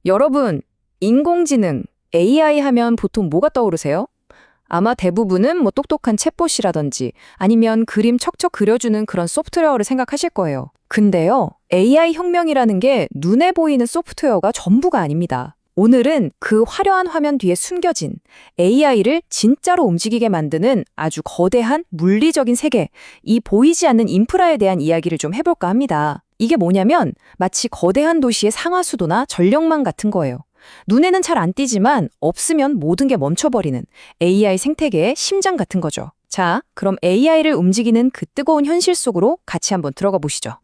여러분, 인공지능, AI 하면 보통 뭐가 떠오르세요? 아마 대부분은 뭐 똑똑한 챗봇이라든지 아니면 그림 척척 그려주는 그런 소프트웨어를 생각하실 거예요. 근데요, AI 혁명이라는 게 눈에 보이는 소프트웨어가 전부가 아닙니다. 오늘은 그 화려한 화면 뒤에 숨겨진 AI를 진짜로 움직이게 만드는 아주 거대한 물리적인 세계, 이 보이지 않는 인프라에 대한 이야기를 좀 해볼까 합니다. 이게 뭐냐면 마치 거대한 도시의 상하수도나 전력망 같은 거예요. 눈에는 잘 안 띄지만 없으면 모든 게 멈춰버리는 AI 생태계의 심장 같은 거죠. 자, 그럼 AI를 움직이는 그 뜨거운 현실 속으로 같이 한번 들어가 보시죠.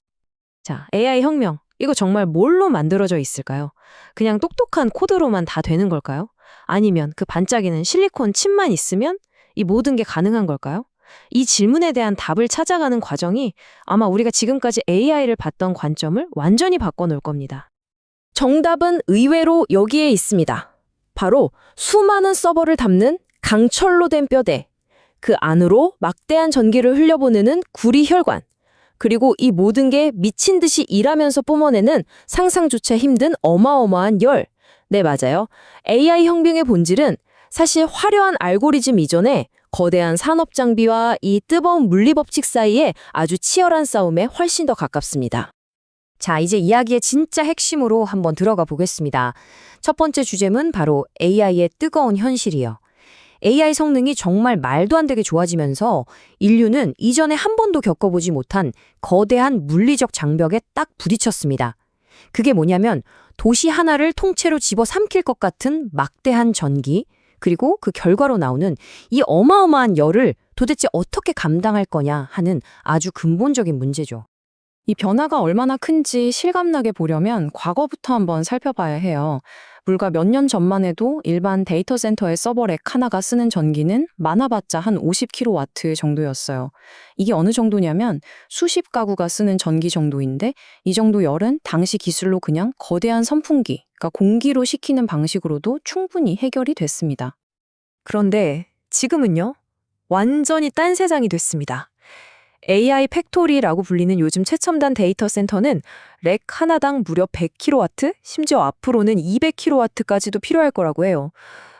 자, AI 혁명. 이거 정말 뭘로 만들어져 있을까요? 그냥 똑똑한 코드로만 다 되는 걸까요? 아니면 그 반짝이는 실리콘 칩만 있으면 이 모든 게 가능한 걸까요? 이 질문에 대한 답을 찾아가는 과정이 아마 우리가 지금까지 AI를 봤던 관점을 완전히 바꿔놓을 겁니다. 정답은 의외로 여기에 있습니다. 바로 수많은 서버를 담는 강철로 된 뼈대, 그 안으로 막대한 전기를 흘려보내는 구리 혈관, 그리고 이 모든 게 미친 듯이 일하면서 뿜어내는 상상조차 힘든 어마어마한 열. 네, 맞아요. AI 혁명의 본질은 사실 화려한 알고리즘 이전에 거대한 산업 장비와 이 뜨거운 물리법칙 사이에 아주 치열한 싸움에 훨씬 더 가깝습니다. 자, 이제 이야기의 진짜 핵심으로 한번 들어가 보겠습니다. 첫 번째 주제는 바로 AI의 뜨거운 현실이요. AI 성능이 정말 말도 안 되게 좋아지면서 인류는 이전에 한 번도 겪어보지 못한 거대한 물리적 장벽에 딱 부딪혔습니다. 그게 뭐냐면 도시 하나를 통째로 집어삼킬 것 같은 막대한 전기, 그리고 그 결과로 나오는 이 어마어마한 열을 도대체 어떻게 감당할 거냐 하는 아주 근본적인 문제죠. 이 변화가 얼마나 큰지 실감나게 보려면 과거부터 한번 살펴봐야 해요. 불과 몇 년 전만 해도 일반 데이터 센터의 서버렉 하나가 쓰는 전기는 많아봤자 한 50kW 정도였어요. 이게 어느 정도냐면 수십 가구가 쓰는 전기 정도인데 이 정도 열은 당시 기술로 그냥 거대한 선풍기, 그러니까 공기로 식히는 방식으로도 충분히 해결이 됐습니다. 그런데 지금은요? 완전히 딴 세상이 됐습니다. AI 팩토리라고 불리는 요즘 최첨단 데이터 센터는 렉 하나당 무려 100kW, 심지어 앞으로는 200kW까지도 필요할 거라고 해요.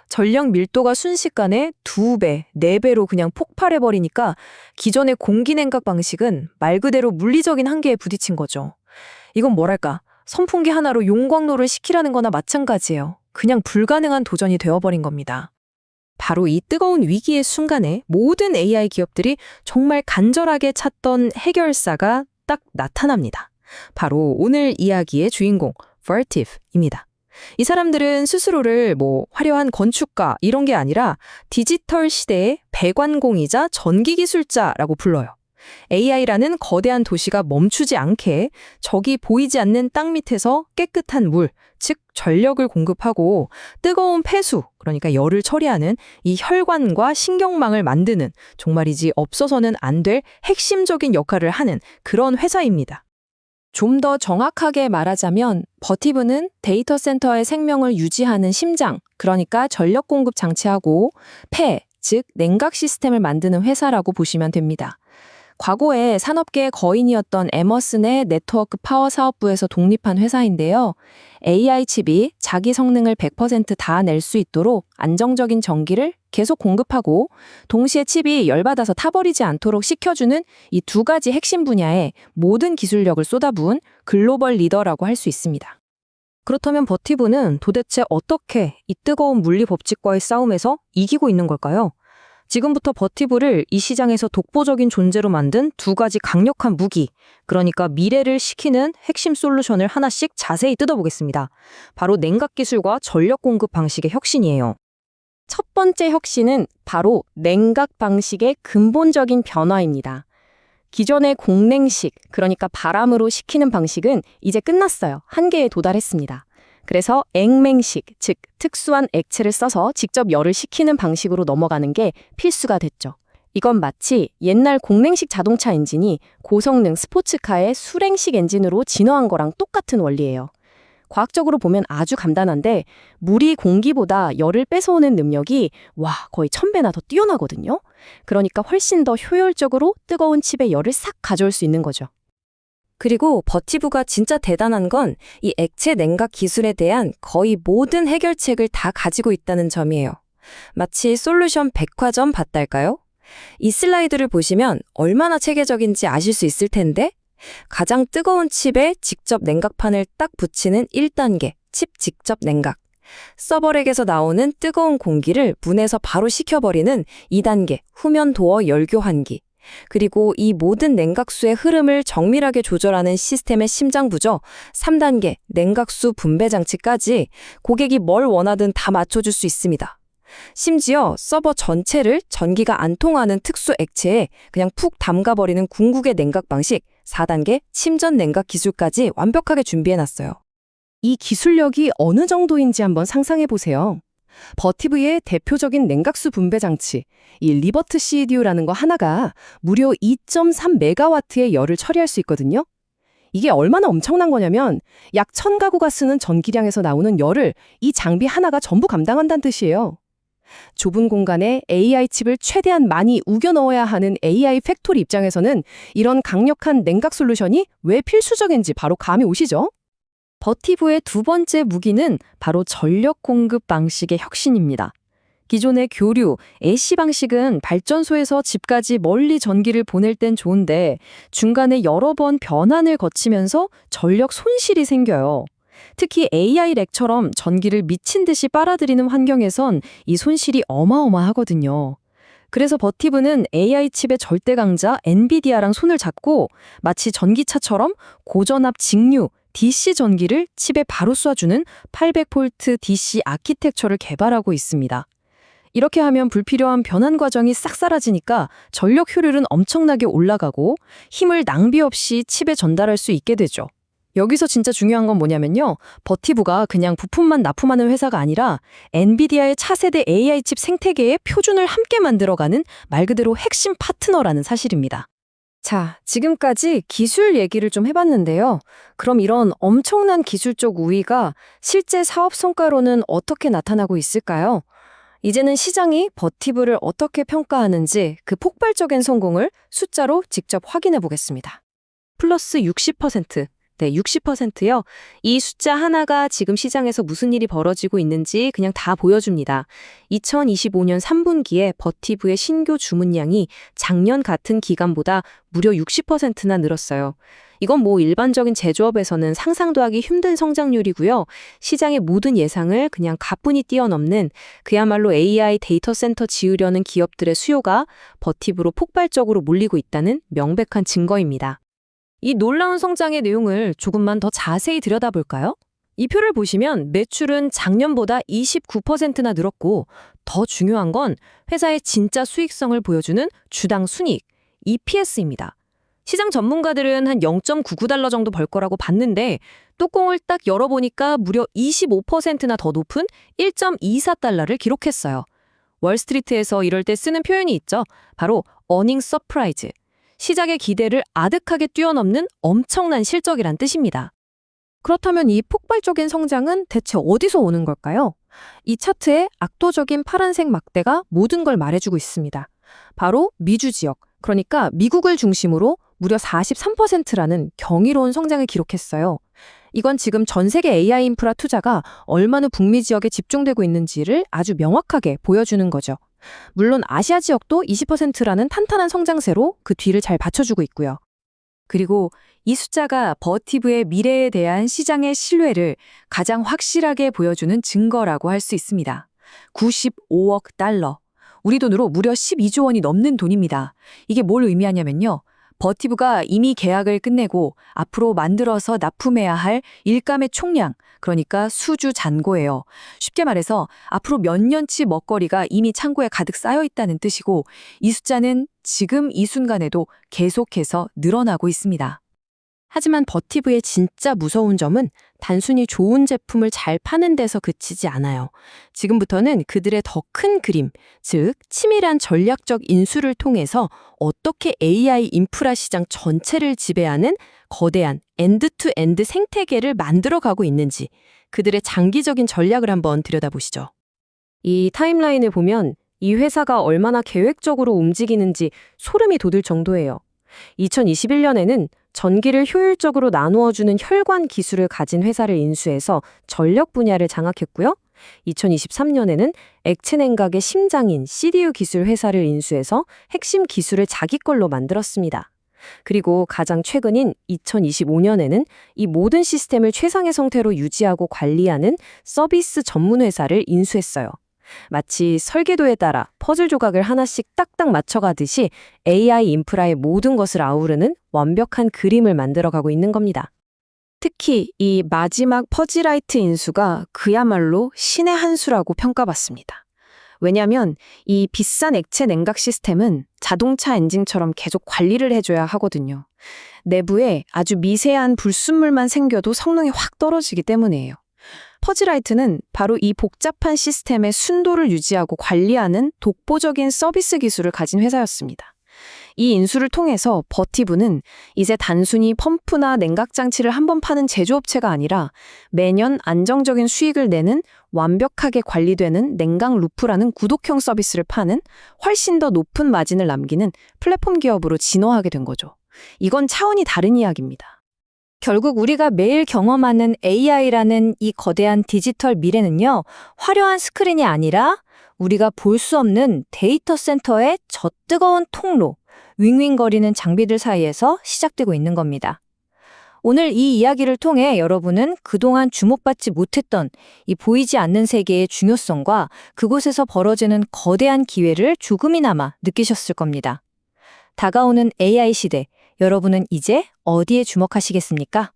전력 밀도가 순식간에 2배, 4배로 그냥 폭발해버리니까 기존의 공기 냉각 방식은 말 그대로 물리적인 한계에 부딪힌 거죠. 이건 뭐랄까, 선풍기 하나로 용광로를 식히라는 거나 마찬가지예요. 그냥 불가능한 도전이 되어버린 겁니다. 바로 이 뜨거운 위기의 순간에 모든 AI 기업들이 정말 간절하게 찾던 해결사가 딱 나타납니다. 바로 오늘 이야기의 주인공, Vertiv입니다. 이 사람들은 스스로를 화려한 건축가 이런 게 아니라 디지털 시대의 배관공이자 전기기술자라고 불러요. AI라는 거대한 도시가 멈추지 않게 저기 보이지 않는 땅 밑에서 깨끗한 물, 즉 전력을 공급하고 뜨거운 폐수, 그러니까 열을 처리하는 이 혈관과 신경망을 만드는 정말이지 없어서는 안 될 핵심적인 역할을 하는 그런 회사입니다. 좀 더 정확하게 말하자면 버티브는 데이터 센터의 생명을 유지하는 심장, 그러니까 전력 공급 장치하고 폐, 즉 냉각 시스템을 만드는 회사라고 보시면 됩니다. 과거에 산업계의 거인이었던 에머슨의 네트워크 파워 사업부에서 독립한 회사인데요. AI 칩이 자기 성능을 100% 다 낼 수 있도록 안정적인 전기를 계속 공급하고 동시에 칩이 열받아서 타버리지 않도록 시켜주는 이 두 가지 핵심 분야에 모든 기술력을 쏟아부은 글로벌 리더라고 할 수 있습니다. 그렇다면 버티브는 도대체 어떻게 이 뜨거운 물리 법칙과의 싸움에서 이기고 있는 걸까요? 지금부터 버티브를 이 시장에서 독보적인 존재로 만든 두 가지 강력한 무기, 그러니까 미래를 식히는 핵심 솔루션을 하나씩 자세히 뜯어보겠습니다. 바로 냉각 기술과 전력 공급 방식의 혁신이에요. 첫 번째 혁신은 바로 냉각 방식의 근본적인 변화입니다. 기존의 공냉식, 그러니까 바람으로 식히는 방식은 이제 끝났어요. 한계에 도달했습니다. 그래서 액맹식, 즉 특수한 액체를 써서 직접 열을 식히는 방식으로 넘어가는 게 필수가 됐죠. 이건 마치 옛날 공냉식 자동차 엔진이 고성능 스포츠카의 수랭식 엔진으로 진화한 거랑 똑같은 원리예요. 과학적으로 보면 아주 간단한데 물이 공기보다 열을 뺏어오는 능력이 거의 1000배나 더 뛰어나거든요. 그러니까 훨씬 더 효율적으로 뜨거운 칩의 열을 싹 가져올 수 있는 거죠. 그리고 버티브가 진짜 대단한 건 이 액체 냉각 기술에 대한 거의 모든 해결책을 다 가지고 있다는 점이에요. 마치 솔루션 백화점 봤달까요? 이 슬라이드를 보시면 얼마나 체계적인지 아실 수 있을 텐데 가장 뜨거운 칩에 직접 냉각판을 딱 붙이는 1단계, 칩 직접 냉각. 서버렉에서 나오는 뜨거운 공기를 문에서 바로 식혀버리는 2단계, 후면 도어 열교환기. 그리고 이 모든 냉각수의 흐름을 정밀하게 조절하는 시스템의 심장부죠. 3단계, 냉각수 분배 장치까지 고객이 뭘 원하든 다 맞춰줄 수 있습니다. 심지어 서버 전체를 전기가 안 통하는 특수 액체에 그냥 푹 담가버리는 궁극의 냉각 방식, 4단계 침전 냉각 기술까지 완벽하게 준비해놨어요. 이 기술력이 어느 정도인지 한번 상상해 보세요. 버티브의 대표적인 냉각수 분배 장치, 이 리버트 CDU라는 거 하나가 무려 2.3메가와트의 열을 처리할 수 있거든요. 이게 얼마나 엄청난 거냐면 약 1000가구가 쓰는 전기량에서 나오는 열을 이 장비 하나가 전부 감당한다는 뜻이에요. 좁은 공간에 AI 칩을 최대한 많이 우겨 넣어야 하는 AI 팩토리 입장에서는 이런 강력한 냉각 솔루션이 왜 필수적인지 바로 감이 오시죠? 버티브의 두 번째 무기는 바로 전력 공급 방식의 혁신입니다. 기존의 교류, AC 방식은 발전소에서 집까지 멀리 전기를 보낼 땐 좋은데 중간에 여러 번 변환을 거치면서 전력 손실이 생겨요. 특히 AI 렉처럼 전기를 미친 듯이 빨아들이는 환경에선 이 손실이 어마어마하거든요. 그래서 버티브는 AI 칩의 절대 강자 엔비디아랑 손을 잡고 마치 전기차처럼 고전압 직류, DC 전기를 칩에 바로 쏴주는 800V DC 아키텍처를 개발하고 있습니다. 이렇게 하면 불필요한 변환 과정이 싹 사라지니까 전력 효율은 엄청나게 올라가고 힘을 낭비 없이 칩에 전달할 수 있게 되죠. 여기서 진짜 중요한 건 뭐냐면요. 버티브가 그냥 부품만 납품하는 회사가 아니라 엔비디아의 차세대 AI 칩 생태계의 표준을 함께 만들어가는 말 그대로 핵심 파트너라는 사실입니다. 자, 지금까지 기술 얘기를 좀 해봤는데요. 그럼 이런 엄청난 기술적 우위가 실제 사업 성과로는 어떻게 나타나고 있을까요? 이제는 시장이 버티브를 어떻게 평가하는지 그 폭발적인 성공을 숫자로 직접 확인해 보겠습니다. 플러스 60%. 네, 60%요. 이 숫자 하나가 지금 시장에서 무슨 일이 벌어지고 있는지 그냥 다 보여줍니다. 2025년 3분기에 버티브의 신규 주문량이 작년 같은 기간보다 무려 60%나 늘었어요. 이건 뭐 일반적인 제조업에서는 상상도 하기 힘든 성장률이고요. 시장의 모든 예상을 그냥 가뿐히 뛰어넘는 그야말로 AI 데이터 센터 지으려는 기업들의 수요가 버티브로 폭발적으로 몰리고 있다는 명백한 증거입니다. 이 놀라운 성장의 내용을 조금만 더 자세히 들여다볼까요? 이 표를 보시면 매출은 작년보다 29%나 늘었고 더 중요한 건 회사의 진짜 수익성을 보여주는 주당 순이익, EPS입니다. 시장 전문가들은 한 0.99달러 정도 벌 거라고 봤는데 뚜껑을 딱 열어보니까 무려 25%나 더 높은 1.24달러를 기록했어요. 월스트리트에서 이럴 때 쓰는 표현이 있죠. 바로 어닝 서프라이즈. 시장의 기대를 아득하게 뛰어넘는 엄청난 실적이란 뜻입니다. 그렇다면 이 폭발적인 성장은 대체 어디서 오는 걸까요? 이 차트의 압도적인 파란색 막대가 모든 걸 말해주고 있습니다. 바로 미주 지역, 그러니까 미국을 중심으로 무려 43%라는 경이로운 성장을 기록했어요. 이건 지금 전 세계 AI 인프라 투자가 얼마나 북미 지역에 집중되고 있는지를 아주 명확하게 보여주는 거죠. 물론 아시아 지역도 20%라는 탄탄한 성장세로 그 뒤를 잘 받쳐주고 있고요. 그리고 이 숫자가 버티브의 미래에 대한 시장의 신뢰를 가장 확실하게 보여주는 증거라고 할 수 있습니다. 95억 달러. 우리 돈으로 무려 12조 원이 넘는 돈입니다. 이게 뭘 의미하냐면요. 버티브가 이미 계약을 끝내고 앞으로 만들어서 납품해야 할 일감의 총량, 그러니까 수주 잔고예요. 쉽게 말해서 앞으로 몇 년치 먹거리가 이미 창고에 가득 쌓여 있다는 뜻이고 이 숫자는 지금 이 순간에도 계속해서 늘어나고 있습니다. 하지만 버티브의 진짜 무서운 점은 단순히 좋은 제품을 잘 파는 데서 그치지 않아요. 지금부터는 그들의 더 큰 그림, 즉 치밀한 전략적 인수를 통해서 어떻게 AI 인프라 시장 전체를 지배하는 거대한 엔드-투-엔드 생태계를 만들어가고 있는지 그들의 장기적인 전략을 한번 들여다보시죠. 이 타임라인을 보면 이 회사가 얼마나 계획적으로 움직이는지 소름이 돋을 정도예요. 2021년에는 전기를 효율적으로 나누어주는 혈관 기술을 가진 회사를 인수해서 전력 분야를 장악했고요. 2023년에는 액체 냉각의 심장인 CDU 기술 회사를 인수해서 핵심 기술을 자기 걸로 만들었습니다. 그리고 가장 최근인 2025년에는 이 모든 시스템을 최상의 상태로 유지하고 관리하는 서비스 전문 회사를 인수했어요. 마치 설계도에 따라 퍼즐 조각을 하나씩 딱딱 맞춰가듯이 AI 인프라의 모든 것을 아우르는 완벽한 그림을 만들어가고 있는 겁니다. 특히 이 마지막 퍼지라이트 인수가 그야말로 신의 한 수라고 평가받습니다. 왜냐하면 이 비싼 액체 냉각 시스템은 자동차 엔진처럼 계속 관리를 해줘야 하거든요. 내부에 아주 미세한 불순물만 생겨도 성능이 확 떨어지기 때문이에요. 퍼지라이트는 바로 이 복잡한 시스템의 순도를 유지하고 관리하는 독보적인 서비스 기술을 가진 회사였습니다. 이 인수를 통해서 버티브는 이제 단순히 펌프나 냉각 장치를 한번 파는 제조업체가 아니라 매년 안정적인 수익을 내는 완벽하게 관리되는 냉각 루프라는 구독형 서비스를 파는 훨씬 더 높은 마진을 남기는 플랫폼 기업으로 진화하게 된 거죠. 이건 차원이 다른 이야기입니다. 결국 우리가 매일 경험하는 AI라는 이 거대한 디지털 미래는요, 화려한 스크린이 아니라 우리가 볼 수 없는 데이터 센터의 저 뜨거운 통로, 윙윙거리는 장비들 사이에서 시작되고 있는 겁니다. 오늘 이 이야기를 통해 여러분은 그동안 주목받지 못했던 이 보이지 않는 세계의 중요성과 그곳에서 벌어지는 거대한 기회를 조금이나마 느끼셨을 겁니다. 다가오는 AI 시대, 여러분은 이제 어디에 주목하시겠습니까?